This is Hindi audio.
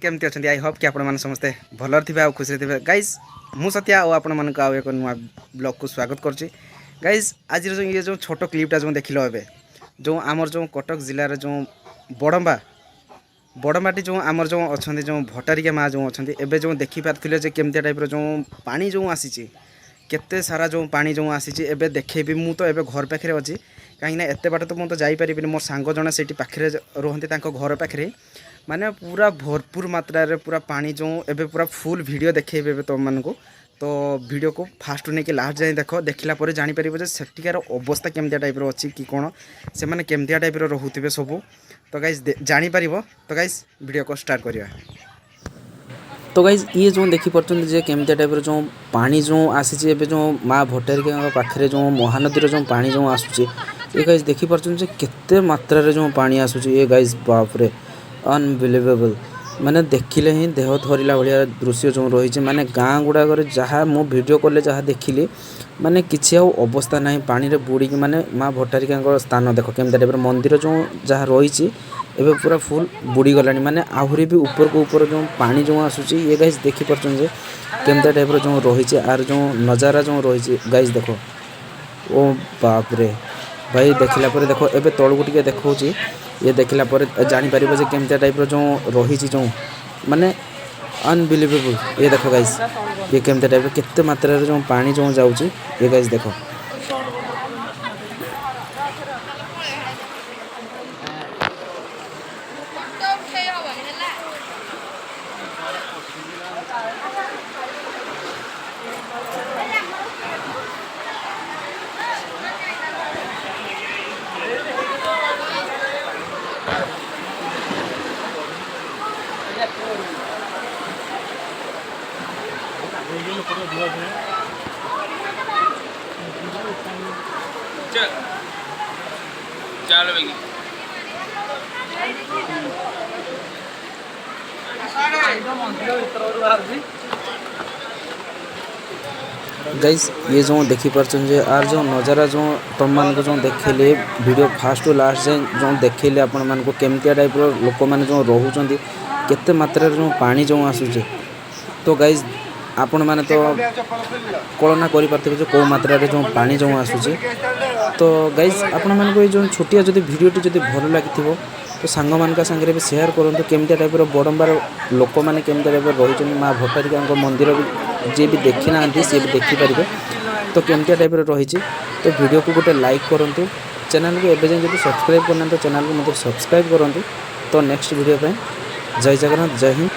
केमती अच्छा आई होप कि आपण समस्ते भलर थे आ खुशी थे गाइज मु सत्या और आपण मन आउ एक नुआ ब्लॉग को स्वागत करुच्ची गाइज आज ये जो छोट क्लिपटा जो देख लो जो आमर जो कटक जिलार जो बड़म्बा बड़म्बाटी जो आमर जो अच्छा जो भटारिका माँ जो अच्छा एवं जो देखिपारे जे केमती टाइप जो पानी जो आसी केते सारा जो पानी जो आसी एवं देखेबी मु तो एवं घर पाखे अच्छी कहीं एत बाट तो मुझे जापरि मोर सांग जड़े से पाखे रुहति घर पाखे माने पूरा भरपूर मात्रा रे पूरा पानी जो एबे पूरा फुल वीडियो देखेबे तुम मानक तो वीडियो को फास्ट नहीं कि लास्ट जाए देख देखला पर जानी परिबो जे सेटिकार अवस्था केमतिया टाइप रो अछि कि कोन से माने केमतिया टाइप रो रहउथिबे सब तो गाइस जानी परिबो तो गाइस वीडियो को स्टार्ट करिया। तो गाइज ये जो देखी पार्टी जे केमतिया टाइप जो पानी जो आसी जो माँ भटारिका पाखे जो महानदी जो पानी जो आसूँ ये गाइज देखी पार्टी जे केते मात्रा रे जो पानी आसूँ ये गाइज बापरे अनबिलीवेबल माने देखिले ही देह थरिला भाया दृश्य जो रही माने गाँ गुड़ाक जहाँ मु वीडियो कले जहाँ देखिली माने किसी अवस्था ना पानी रे बुड़ी माने माँ भटारिका स्थान देख केमती टाइप मंदिर जो जहाँ रही एबे पूरा फुल बुड़ी गलानी माने आहरी भी ऊपर को ऊपर जो पानी जो आसूँ ये गाइज देखी पार्छन जे केमता टाइप जो रही आर जो नजारा जो रही गाइज देख ओ बाप रे भाई देखला पर देखो एबे तळगु टिके देखौची ये देखला पर जानी परिबो जे केमता टाइप जो रही जो माने अनबिलीवेबल ये देखो गाइज ये केमता टाइप केते मात्रा रे जो पानी जो जाउची ये गाइज देखो। चलो भाई गाइस ये जो देखी पार्छन जे आर जो नजारा जो तुम मान को जो देखले वीडियो फास्ट टू लास्ट जाए जो देखले आपण मान को केमतिया टाइप रो लोक मान जो रहउचंदी केते मात्रा रे जो पानी जो आसुचे तो गाइस आपण माने तो कल्पना करि पारथिबे जो को मात्रा रे जो पानी जो आसुचे तो गाइस आपण मान को जो छोटिया जदी वीडियोटी जदी भल लागिथिबो तो सांग मानका संगे भी शेयर करंतु केमतिया टाइप रो बड़म्बार लोक माने केमतिया टाइप रहिचन माँ भटारिका मंदिर भी जे भी देखि ना से भी देखि पारिबे तो केमतिया टाइप रही तो वीडियो को गोटे लाइक करंतु चैनल को एबे जदी सब्सक्राइब करना तो चैनल को मतलब सब्सक्राइब करंतु तो नेक्स्ट वीडियो पे जय जगन्नाथ जय हिंद।